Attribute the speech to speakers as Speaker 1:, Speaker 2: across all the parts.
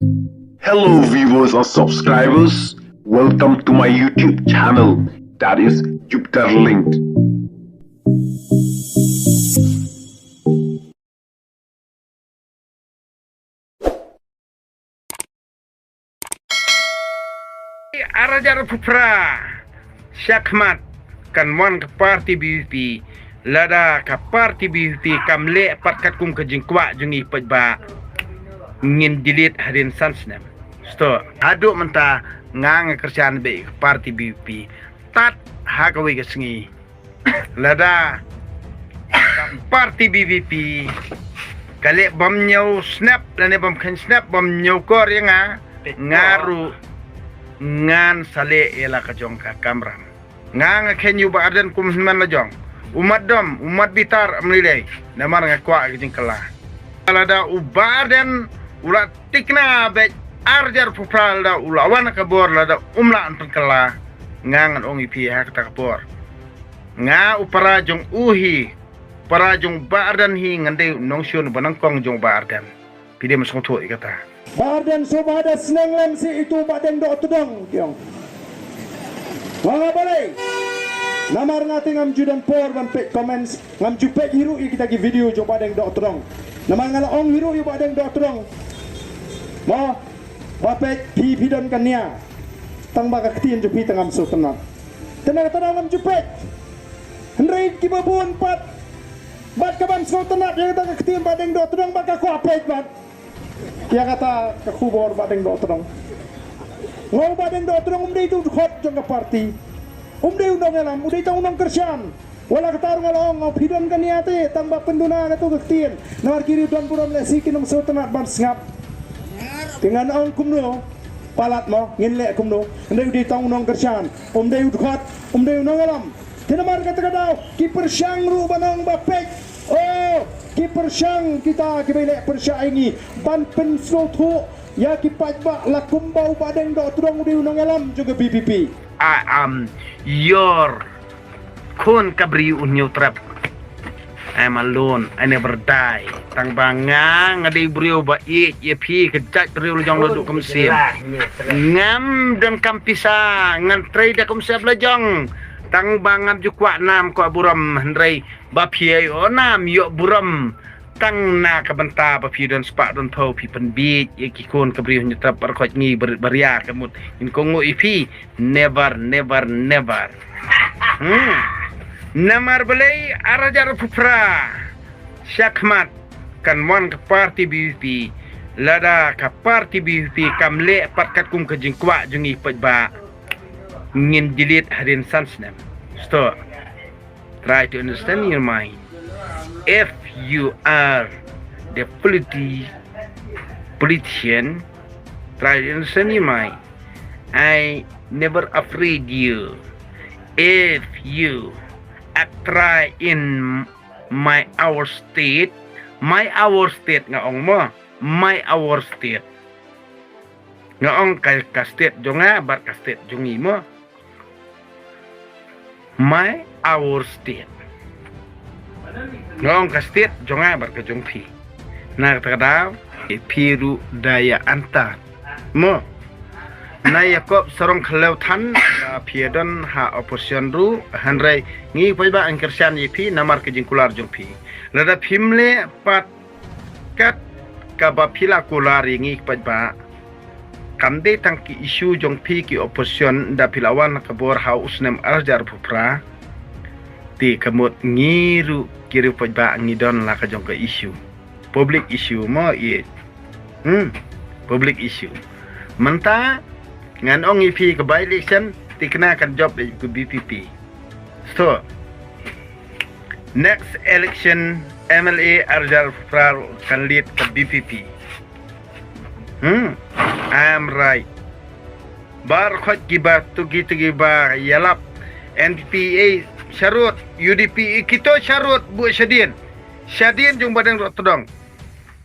Speaker 1: Hello viewers or subscribers, welcome to my YouTube channel, that is Jupiter Linked.
Speaker 2: Arajar Pupra Syakmat kan wan ke parti BVP lada ke parti BVP kamle patkat kum ke jingkwa jungi pajba ngin dilit hadin sansnem sto aduk menta ngang kerjaan be parti BVP tat hakawi ke sengi lada parti BVP kale bom nyau snap lane bom kan snap bom nyau kor yang ngaru ngan sale ela kajong ka kamram ngang kenyu ba adan kum man la jong umat dom umat bitar amlilay namar nga kwa gijing kala alada ubaden ula tikna be arjar pupral da ulawan ka bor lada umla anteng kala ngangan ongi pi hak ta bor nga upara jong uhi para jong badan hi ngande nongsyun banangkong jong badan pide masong to ikata
Speaker 3: Badan sobada senang lemsi itu badan dok tudang tiang. Mga balay. Namar natin ngam judan por ban pek comments ngam jupek hiru kita gi video jo badan dok tudang. Namar ngalaong hiru yu badan dok tudang. Mo bapek pi pidon kania. Tang baka ketien jo pi tangam so tenang. Tenang ngam jupek. Hendrai ki babun pat. Bat kaban so tenang yang tang ketien badan dok tudang baka ko apek bat. Dia kata ke kubur badeng do terong. Ngau badeng do terong umdai tu hot jangka parti. Umdai undang alam, umdai tahu undang kersian. Wala katarung along ngau pidon kaniate tambah penduna itu kektian. Nawar kiri dan puram lesi kinum sotenat ban sengap. Dengan ang kumno palat mo nginlek kumno. Umdai udai tahu undang kersian. Umdai hot, umdai undang alam. Tinamar kata kadau kiper syang ru banang bapek. Oh, kiper syang kita kebelek persyaingi ban penslotu ya kipat bak lakumbau badeng dok turang udi unang alam juga BPP.
Speaker 2: I am your kun kabri unyu trap. I'm alone. I never die. Tang bangang ngadi brio ba ye pi kejat brio jong lo duk kamsim. Ngam dan kampisa ngan trade kamsim lajong. Tang bangam jukwa nam ko buram hendrai ba piai o nam yo buram tang na ka banta ba pi don spa don tho pi pen bi ye ki kon ka bri hu trap par khoj ngi beria kamut in ko ngo ipi never namar belai arajar pupra syakmat kan wan ka parti BVP lada ka parti BVP kamle patkat kum ka jingkwa jungi pajba ngin dilit hadin sansnem stop try to understand your mind if you are the politician try to understand your mind I never afraid you if you try in our state nga ong mo our state nga ong ka state jonga bar ka state jongi mo our state ngong ka state jonga bar ka jongpi na kadao piru daya anta mo na yakop sarong khlew than piedon ha opposition ru hanrai ngi paiba angkersan yipi namar ke jingkular jongpi lada phimle pat kat ka ba phila kular ngi paiba kamde tangki isu jong pi ki opposition da pilawan kabor haus nem arjar pupra ti kamut ngiru kiri pajba ngidon la ka jong ka isu public issue mo ye public issue menta ngan ong ipi ke by election ti kena kan job ke BPP so next election MLA arjar pupra kan lead ke BPP I am right. Bar khot giba tu giba yalap NPA syarut UDP kita syarut bu syadin jung badang dok todong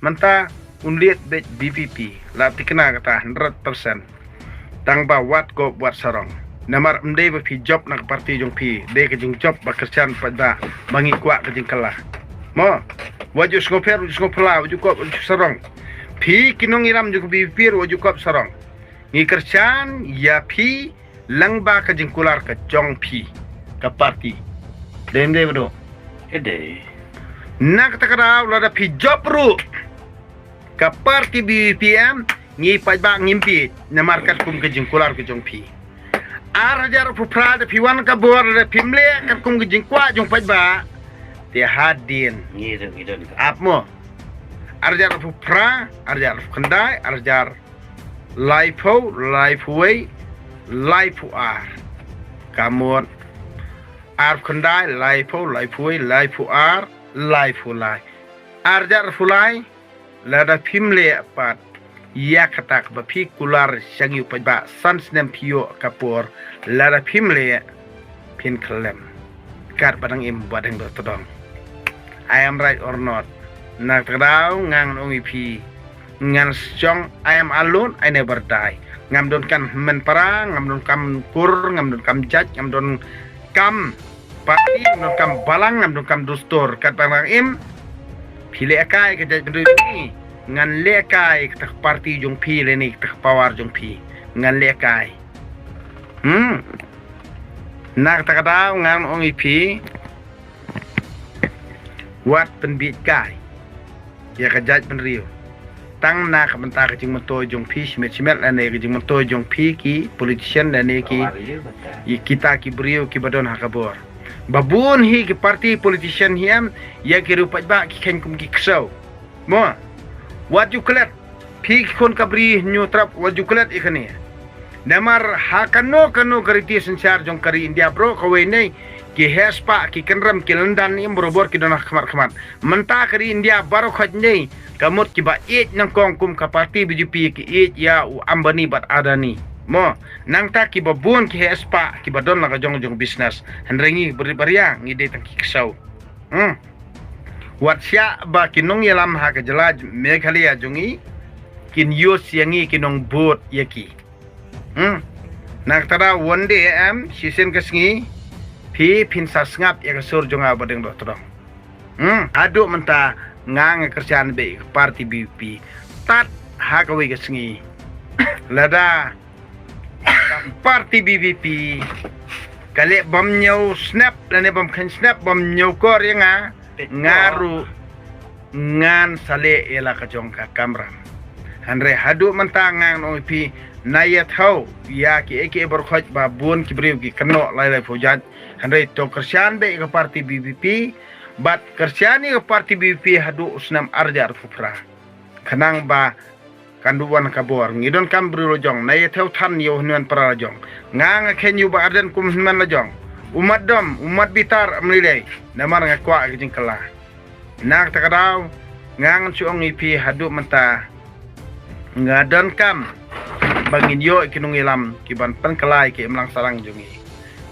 Speaker 2: menta unliat BPP la tikna kata 100% tang ba wat ko buat sarong namar mdei ba pi job nak parti jung pi de ke jing job ba kerjaan pada bangi kwa ke jing kalah mo waju skopela waju ko sarong Phi kinong iram jung BVP ro jukop sarong. Ngi Kersian ya phi langba ka jingkular ka jong phi ka parti. Dem bro.
Speaker 4: Ede.
Speaker 2: Nak takaraw lada phi jopru ka parti BVPM ngi pajba ngimpi na markat kum ka jingkular ka jong phi. Arajar pupra da phi wan ka bor da pimle ka kum ka jingkwa jong pajba te hadin
Speaker 4: Ngidon.
Speaker 2: apmo arjar pupra arjar khandai arjar lifeo lifeway lifuar kamon ar khandai lifeo lifeway lifuar lifulai arjar fulai lada pimle pat ya katak ba pi kular shangi pajba sansnem pio kapor lada pimle pin klem kar badang im badang dotodong. I am right or not? Nak terdaw ngang ongipi ngan song I am alone, I never die. Ngam don kan men parang, ngam don kam kur, ngam don kam judge, ngam don kam parti, ngam don kam balang, ngam don kam dustur. Kat barang im pile akai ke judge bendu ni ngan le akai ke parti jong pi le ni ke power jong pi ngan le akai. Nak terdaw ngang ongipi wat penbit kai ya kajat penrio tang na kabanta ka jing moto jong pi simet ane ka jing moto jong pi ki politician ane ki kita ki brio ki badon hakabor babun hi ki parti politician hiam ya ki rupat ba ki ken kum ki ksau mo wat you klet pi kon kabri nyu trap wat you klet ikani namar hakano kano kariti sensar jong kari India bro kawe nei ki hespa ki kenram ki landan im borobor ki donah khamar menta kari India baro khaj nei kamut ki ba it nang kong kum ka parti BJP ki it ya ambani bat adani mo nang ta ki babun ki hespa ki badon la jong business handrengi beriang ngide tang ki ksau wat sia ba ki nong yalam ha ka jalaj meghalaya jongi kin yos yangi ki nong bot yaki nak tada one day sisen kasngi pi pinsa sngap ya kasur jonga badeng do todong aduk menta ngang Kersian be parti BVP tat ha kawe kasngi lada parti BVP kale bom nyau snap lane bom khan snap bom nyau kor yang ngaru ngan sale ela ka jongka kamram hanre hadu menta ngang no pi naya thau ya ki eke berkhoj ba bun ki briu ki keno lai fojat handai to Kersian be ke parti BVP bat Kersian ke parti BVP hadu usnam arjar fufra kanang ba kanduan kabor ngidon kam briu jong naya thau than yo hnuan para jong ngang khenyu ba arden kum hnuan la jong umat dom umat bitar amlilei namar ngakwa kijing kala nak takadaw ngang chuong ipi hadu menta ngadon kam bangin yo ikinung ilam kiban penkelai ki emlang sarang jungi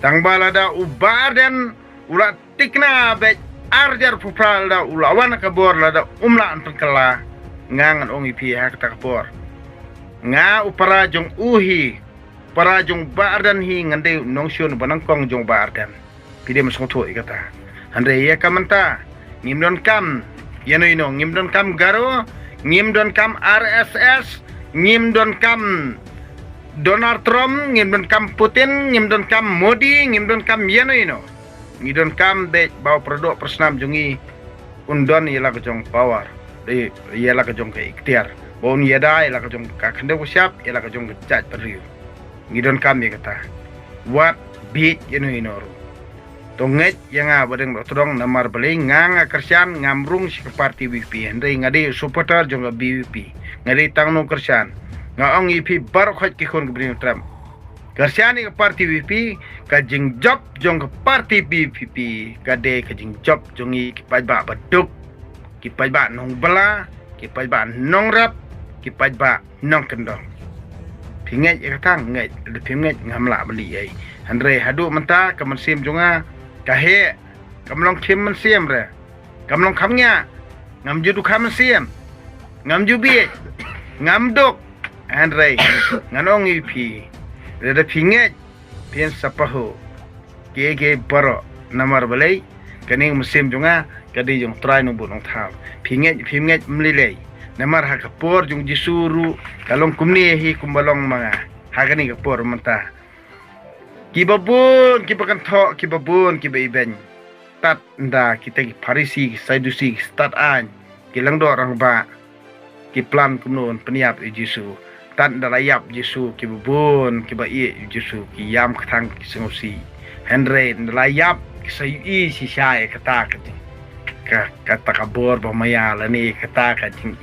Speaker 2: tang balada ubaden ulat tikna be arjar pupral da ulawan kabor lada umla penkela ngangan ongi pi hak takapor nga upara jong uhi para jong bardan hi ngande nongsyun banangkong jong bardan pide masong to ikata hande ya kamanta ngimdon kam yano ino ngimdon kam garo ngimdon kam RSS ngimdon kam Donald Trump, ngimdon kam Putin, ngimdon kam Modi, ngimdon kam yano ino. Ngidon kam be bawa produk persnam jungi undon ialah kejong power. Ialah kejong ke ikhtiar. Baun yada ialah kejong ka khande usyap, ialah kejong kejat periu. Ngidon kam ya kata. What beat yano ino ru. Tonget yang badeng todong namar beli ngang Kersian ngamrung si parti BVP. Ndai ngadi supporter jong BVP. Ngadi tangno Kersian. Ngaong ipi baru khaj ki kon gebring Trump Kersian ke parti BVP ka jing job jong ke parti BVP ka de ka jing job jongi ki pajba baduk ki pajba nong bala ki pajba nong rap ki pajba nong kendong pinget ya katang ngai de pinget ngamla beli ai andre hadu menta ka mensim jonga ka he kamlong kim mensim re kamlong khamnya ngam judu kham mensim ngam jubi ngam dok Andrei nganong ipi reda pinget pien sapaho kege baro namar balai kaning musim junga kadi jong try no bunong thau pinget mlilei Namar ha kapor jung jisuru kalong kumni hi kumbalong mga hagani kapor manta. Kibabun kibakan tho kibabun kibaiben. Tat nda kita ki parisi saidusi start an kilang do orang ba ki plan kumnon peniap jisu. Tat nda layap jisu kibabun kibai jisu ki yam kthang kisengosi. Henry nda layap kisai si syai kata kati. Kata kabor pamaya lani kata kajing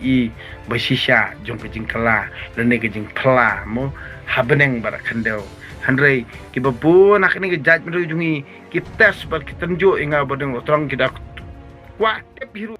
Speaker 2: basisya jong kajing kala lani kajing pela mo habeneng barakandau Henry kibabu nak ni kejat meru jungi kita sebab kita tunjuk ingat badeng orang kita kuat biru